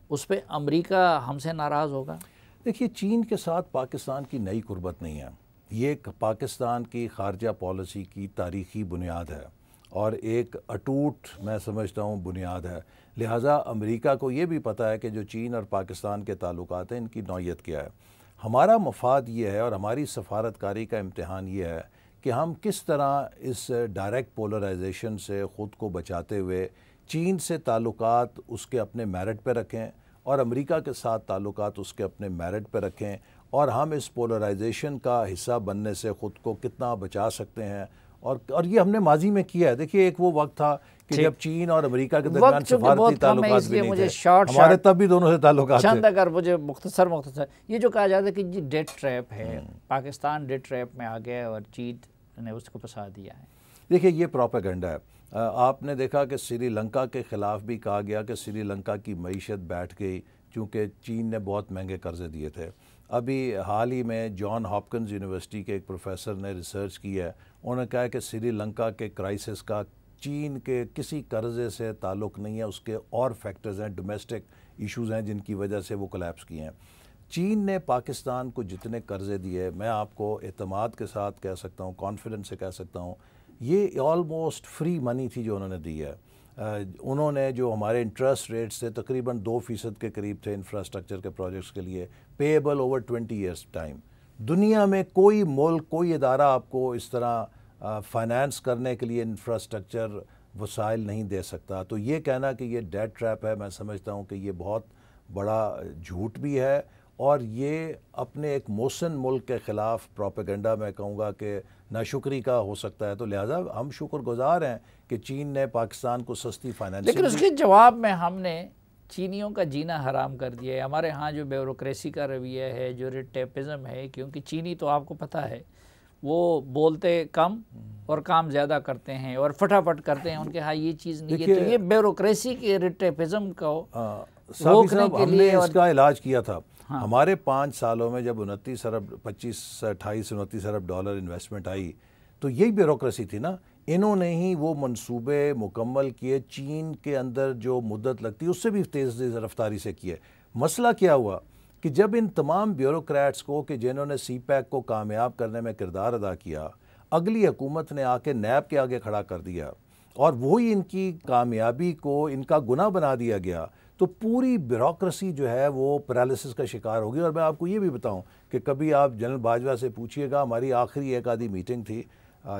اس پہ امریکہ ہم سے ناراض ہوگا؟ دیکھیے چین کے ساتھ پاکستان کی نئی قربت نہیں ہے، یہ ایک پاکستان کی خارجہ پالیسی کی تاریخی بنیاد ہے اور ایک اٹوٹ میں سمجھتا ہوں بنیاد ہے. لہٰذا امریکہ کو یہ بھی پتہ ہے کہ جو چین اور پاکستان کے تعلقات ہیں ان کی نوعیت کیا ہے. ہمارا مفاد یہ ہے اور ہماری سفارتکاری کا امتحان یہ ہے کہ ہم کس طرح اس ڈائریکٹ پولرائزیشن سے خود کو بچاتے ہوئے چین سے تعلقات اس کے اپنے میرٹ پہ رکھیں اور امریکہ کے ساتھ تعلقات اس کے اپنے میرٹ پہ رکھیں، اور ہم اس پولرائزیشن کا حصہ بننے سے خود کو کتنا بچا سکتے ہیں. اور یہ ہم نے ماضی میں کیا ہے. دیکھیے ایک وہ وقت تھا کہ جب چین اور امریکہ کے درمیان سفارتی تعلقات بھی نہیں تھے، ہمارے تب بھی دونوں سے تعلقات تھے. چند اگر مجھے مختصر یہ جو کہا جاتا ہے کہ یہ ڈیٹ ٹریپ ہے، پاکستان ڈیٹ ٹریپ میں آ گیا اور چین نے اس کو پھنسا دیا ہے. دیکھیے یہ پروپیگنڈا ہے. آپ نے دیکھا کہ سری لنکا کے خلاف بھی کہا گیا کہ سری لنکا کی معیشت بیٹھ گئی چونکہ چین نے بہت مہنگے قرضے دیے تھے. ابھی حال ہی میں جان ہاپکنز یونیورسٹی کے ایک پروفیسر نے ریسرچ کی ہے، انہوں نے کہا ہے کہ سری لنکا کے کرائسس کا چین کے کسی قرضے سے تعلق نہیں ہے، اس کے اور فیکٹرز ہیں، ڈومیسٹک ایشوز ہیں جن کی وجہ سے وہ کولیپس کیے ہیں. چین نے پاکستان کو جتنے قرضے دیے، میں آپ کو اعتماد کے ساتھ کہہ سکتا ہوں، کانفیڈنس سے کہہ سکتا ہوں، یہ آلموسٹ فری منی تھی جو انہوں نے دی ہے. انہوں نے جو ہمارے انٹرسٹ ریٹس تھے تقریباً 2% کے قریب تھے انفراسٹرکچر کے پروجیکٹس کے لیے، پیبل اوور 20 ایئرس ٹائم. دنیا میں کوئی ملک، کوئی ادارہ آپ کو اس طرح فائنانس کرنے کے لیے انفراسٹرکچر وسائل نہیں دے سکتا. تو یہ کہنا کہ یہ ڈیٹ ٹریپ ہے، میں سمجھتا ہوں کہ یہ بہت بڑا جھوٹ بھی ہے، اور یہ اپنے ایک محسن ملک کے خلاف پروپیگنڈا میں کہوں گا کہ ناشکری کا ہو سکتا ہے. تو لہٰذا ہم شکر گزار ہیں کہ چین نے پاکستان کو سستی فائنانس، لیکن اس کے جواب میں ہم نے چینیوں کا جینا حرام کر دیا ہے. ہمارے ہاں جو بیوروکریسی کا رویہ ہے، جو ریڈ ٹیپزم ہے، کیونکہ چینی تو آپ کو پتہ ہے وہ بولتے کم اور کام زیادہ کرتے ہیں اور فٹافٹ کرتے ہیں، ان کے ہاں یہ چیز نہیں ہے. تو یہ بیوروکریسی کے ریڈ ٹیپزم کو روکنے کے لیے ہم نے اس کا علاج کیا تھا. ہمارے 5 سالوں میں جب 28-29 ارب ڈالر انویسٹمنٹ آئی تو یہی بیوروکریسی تھی نا. انہوں نے ہی وہ منصوبے مکمل کیے، چین کے اندر جو مدت لگتی اس سے بھی تیز رفتاری سے کیے. مسئلہ کیا ہوا کہ جب ان تمام بیوروکریٹس کو کہ جنہوں نے سی پیک کو کامیاب کرنے میں کردار ادا کیا، اگلی حکومت نے آ کے نیب کے آگے کھڑا کر دیا اور وہی ان کی کامیابی کو ان کا گناہ بنا دیا گیا، تو پوری بیوروکریسی جو ہے وہ پیرالسس کا شکار ہوگی۔ اور میں آپ کو یہ بھی بتاؤں کہ کبھی آپ جنرل باجوہ سے پوچھیے گا، ہماری آخری ایک آدھی میٹنگ تھی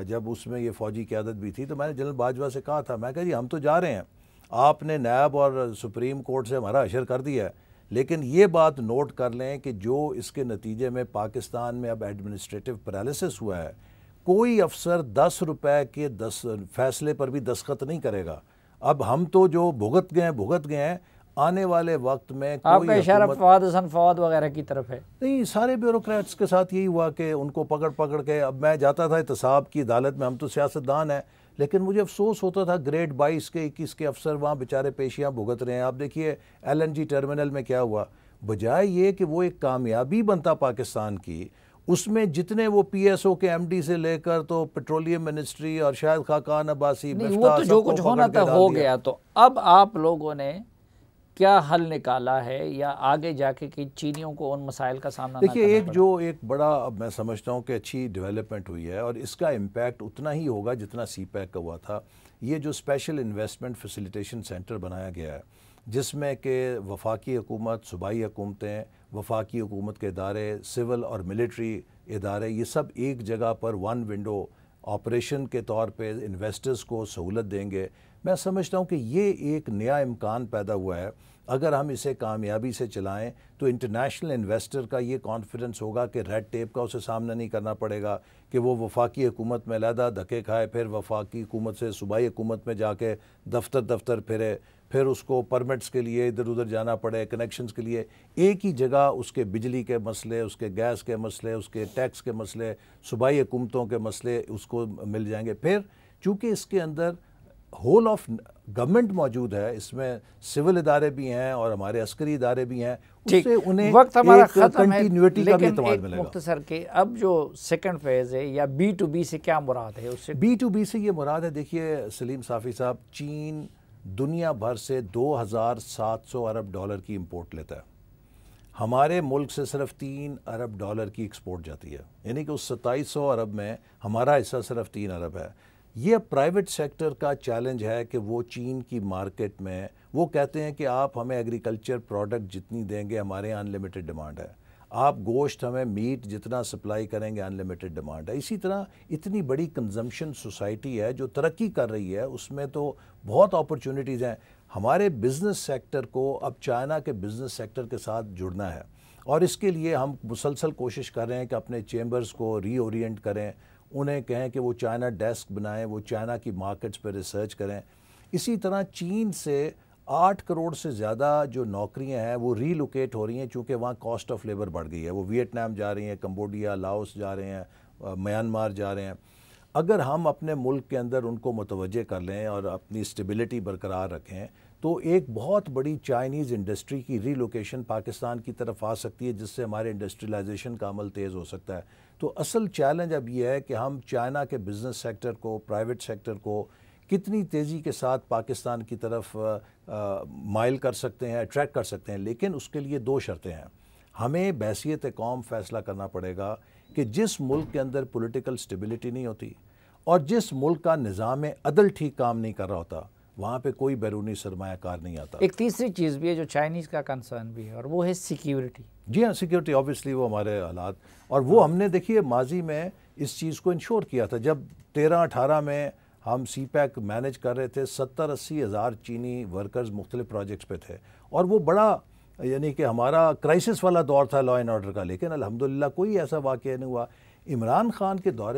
جب اس میں یہ فوجی قیادت بھی تھی، تو میں نے جنرل باجوہ سے کہا تھا، میں کہا جی ہم تو جا رہے ہیں، آپ نے نیب اور سپریم کورٹ سے ہمارا حشر کر دیا ہے، لیکن یہ بات نوٹ کر لیں کہ جو اس کے نتیجے میں پاکستان میں اب ایڈمنسٹریٹو پیرالسس ہوا ہے، کوئی افسر 10 روپے کے 10 فیصلے پر بھی دستخط نہیں کرے گا۔ اب ہم تو جو بھگت گئے ہیں، آنے والے وقت میں آپ کا اشارہ فواد حسن فواد وغیرہ کی طرف ہے؟ نہیں، سارے بیوروکریٹس کے ساتھ یہی ہوا کہ ان کو پکڑ کے، اب میں جاتا تھا احتساب کی عدالت میں، ہم تو سیاستدان ہیں، لیکن مجھے افسوس ہوتا تھا گریڈ 22 کے 21 کے افسر وہاں بیچارے پیشیاں بھگت رہے ہیں۔ آپ دیکھیے LNG ٹرمینل میں کیا ہوا، بجائے یہ کہ وہ ایک کامیابی بنتا پاکستان کی، اس میں جتنے وہ PSO کے MD سے لے کر تو پیٹرولیم منسٹری اور شاید خاقان عباسی، وہ تو جو کچھ ہونا تھا ہو گیا۔ تو اب آپ لوگوں نے کیا حل نکالا ہے یا آگے جا کے کہ چینیوں کو ان مسائل کا سامنا نہ کرنا پڑے؟ دیکھیے ایک بڑا اب میں سمجھتا ہوں کہ اچھی ڈیولپمنٹ ہوئی ہے، اور اس کا امپیکٹ اتنا ہی ہوگا جتنا CPEC کا ہوا تھا۔ یہ جو اسپیشل انویسٹمنٹ فیسیلیٹیشن سینٹر بنایا گیا ہے، جس میں کہ وفاقی حکومت، صوبائی حکومتیں، وفاقی حکومت کے ادارے، سول اور ملٹری ادارے، یہ سب ایک جگہ پر ون ونڈو آپریشن کے طور پہ انویسٹرز کو سہولت دیں گے۔ میں سمجھتا ہوں کہ یہ ایک نیا امکان پیدا ہوا ہے، اگر ہم اسے کامیابی سے چلائیں تو انٹرنیشنل انویسٹر کا یہ کانفیڈنس ہوگا کہ ریڈ ٹیپ کا اسے سامنا نہیں کرنا پڑے گا، کہ وہ وفاقی حکومت میں علیحدہ دھکے کھائے، پھر وفاقی حکومت سے صوبائی حکومت میں جا کے دفتر پھرے، پھر اس کو پرمٹس کے لیے ادھر ادھر جانا پڑے، کنیکشنز کے لیے ایک ہی جگہ اس کے بجلی کے مسئلے، اس کے گیس کے مسئلے، اس کے ٹیکس کے مسئلے، صوبائی حکومتوں کے مسئلے اس کو مل جائیں گے۔ پھر چونکہ اس کے اندر ہول آف گورنمنٹ موجود ہے، اس میں سول ادارے بھی ہیں اور ہمارے عسکری ادارے بھی ہیں، اس سے انہیں وقت ہمارا ختم ہے، کنٹینیوٹی کا بھی اعتماد لیکن ملے ایک گا۔ مختصر کہ اب جو سیکنڈ فیز ہے یا B2B سے کیا مراد ہے؟ اس سے B2B سے یہ مراد ہے، دیکھیے سلیم صافی صاحب، چین دنیا بھر سے 2700 ارب ڈالر کی امپورٹ لیتا ہے، ہمارے ملک سے صرف 3 ارب ڈالر کی ایکسپورٹ جاتی ہے، یعنی کہ اس 2700 ارب میں ہمارا حصہ صرف 3 ارب ہے۔ یہ پرائیویٹ سیکٹر کا چیلنج ہے کہ وہ چین کی مارکیٹ میں وہ کہتے ہیں کہ آپ ہمیں ایگریکلچر پروڈکٹ جتنی دیں گے ہمارے یہاں انلیمیٹڈ ڈیمانڈ ہے، آپ گوشت ہمیں میٹ جتنا سپلائی کریں گے انلیمیٹڈ ڈیمانڈ ہے۔ اسی طرح اتنی بڑی کنزمپشن سوسائٹی ہے جو ترقی کر رہی ہے، اس میں تو بہت اپرچونٹیز ہیں۔ ہمارے بزنس سیکٹر کو اب چائنا کے بزنس سیکٹر کے ساتھ جڑنا ہے، اور اس کے لیے ہم مسلسل کوشش کر رہے ہیں کہ اپنے چیمبرز کو ری اورینٹ کریں، انہیں کہیں کہ وہ چائنا ڈیسک بنائیں، وہ چائنا کی مارکیٹس پہ ریسرچ کریں۔ اسی طرح چین سے 8 کروڑ سے زیادہ جو نوکریاں ہیں وہ ری لوکیٹ ہو رہی ہیں، چونکہ وہاں کاسٹ آف لیبر بڑھ گئی ہے، وہ ویتنام جا رہی ہیں، کمبوڈیا، لاؤس جا رہے ہیں، میانمار جا رہے ہیں۔ اگر ہم اپنے ملک کے اندر ان کو متوجہ کر لیں اور اپنی اسٹیبلٹی برقرار رکھیں تو ایک بہت بڑی چائنیز انڈسٹری کی ری لوکیشن پاکستان کی طرف آ سکتی ہے، جس سے ہمارے انڈسٹریلائزیشن کا عمل تیز ہو سکتا ہے۔ تو اصل چیلنج اب یہ ہے کہ ہم چائنا کے بزنس سیکٹر کو، پرائیویٹ سیکٹر کو کتنی تیزی کے ساتھ پاکستان کی طرف مائل کر سکتے ہیں، اٹریکٹ کر سکتے ہیں، لیکن اس کے لیے 2 شرطیں ہیں۔ ہمیں بحیثیت قوم فیصلہ کرنا پڑے گا کہ جس ملک کے اندر پولیٹیکل سٹیبلٹی نہیں ہوتی اور جس ملک کا نظام عدل ٹھیک کام نہیں کر رہا ہوتا، وہاں پہ کوئی بیرونی سرمایہ کار نہیں آتا۔ ایک تیسری چیز بھی ہے جو چائنیز کا کنسرن بھی ہے، اور وہ ہے سیکیورٹی۔ جی ہاں، سیکیورٹی آبویسلی وہ ہمارے حالات، اور وہ ہم نے دیکھیے ماضی میں اس چیز کو انشور کیا تھا۔ جب 13-18 میں ہم CPEC مینج کر رہے تھے، 70-80 ہزار چینی ورکرز مختلف پروجیکٹس پہ تھے، اور وہ بڑا یعنی کہ ہمارا کرائسس والا دور تھا لا اینڈ آرڈر کا، لیکن الحمدللہ کوئی ایسا واقعہ نہیں ہوا۔ عمران خان کے دور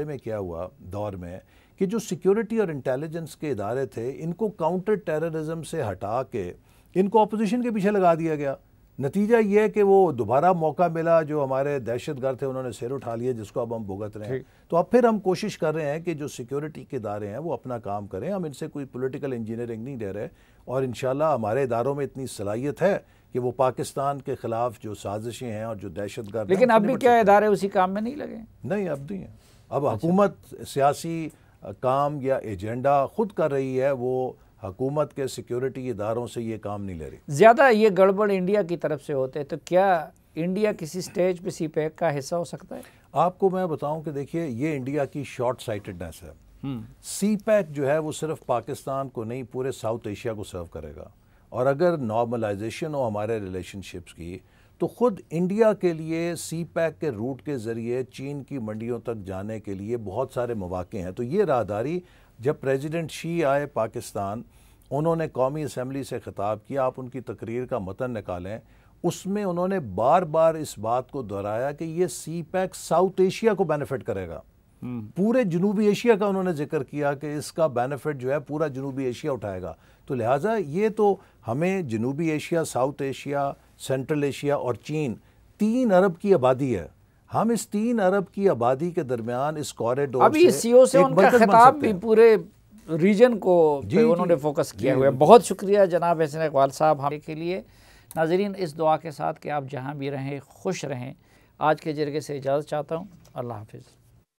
میں کہ جو سیکیورٹی اور انٹیلیجنس کے ادارے تھے، ان کو کاؤنٹر ٹیررزم سے ہٹا کے ان کو اپوزیشن کے پیچھے لگا دیا گیا۔ نتیجہ یہ ہے کہ وہ دوبارہ موقع ملا، جو ہمارے دہشت گرد تھے انہوں نے سیر اٹھا لیا، جس کو اب ہم بھگت رہے ہیں۔ تو اب پھر ہم کوشش کر رہے ہیں کہ جو سیکیورٹی کے ادارے ہیں وہ اپنا کام کریں، ہم ان سے کوئی پولیٹیکل انجینئرنگ نہیں دے رہے، اور انشاءاللہ ہمارے اداروں میں اتنی صلاحیت ہے کہ وہ پاکستان کے خلاف جو سازشیں ہیں اور جو دہشت گرد، لیکن اب بھی کیا ادارے اسی کام میں نہیں لگے؟ نہیں، اب نہیں ہے۔ اب حکومت سیاسی کام یا ایجنڈا خود کر رہی ہے، وہ حکومت کے سیکیورٹی اداروں سے یہ کام نہیں لے رہی۔ زیادہ یہ گڑبڑ انڈیا کی طرف سے ہوتے تو کیا انڈیا کسی سٹیج پہ سی پیک کا حصہ ہو سکتا ہے؟ آپ کو میں بتاؤں کہ دیکھیے یہ انڈیا کی شارٹ سائٹڈنس ہے. سی پیک جو ہے وہ صرف پاکستان کو نہیں پورے ساؤتھ ایشیا کو سرو کرے گا، اور اگر نارملائزیشن ہو ہمارے ریلیشن شپس کی تو خود انڈیا کے لیے سی پیک کے روٹ کے ذریعے چین کی منڈیوں تک جانے کے لیے بہت سارے مواقع ہیں. تو یہ راہداری جب پریزیڈنٹ شی آئے پاکستان، انہوں نے قومی اسمبلی سے خطاب کیا، آپ ان کی تقریر کا متن نکالیں، اس میں انہوں نے بار بار اس بات کو دہرایا کہ یہ سی پیک ساؤتھ ایشیا کو بینیفٹ کرے گا. پورے جنوبی ایشیا کا انہوں نے ذکر کیا کہ اس کا بینیفٹ جو ہے پورا جنوبی ایشیا اٹھائے گا. تو لہٰذا یہ تو ہمیں جنوبی Asia, south Asia, central Asia اور چین 3 ارب کی آبادی ہے. ہم اس 3 ارب کی آبادی کے درمیان اس کوریڈور ابھی سی او سے ان کا خطاب بھی پورے ریجن کو انہوں نے فوکس کیا ہوا ہے. بہت شکریہ جناب حسین اقبال صاحب ہمارے کے لیے. ناظرین اس دعا کے ساتھ کہ آپ جہاں بھی رہیں خوش رہیں، آج کے جرگے سے اجازت چاہتا ہوں. اللہ حافظ.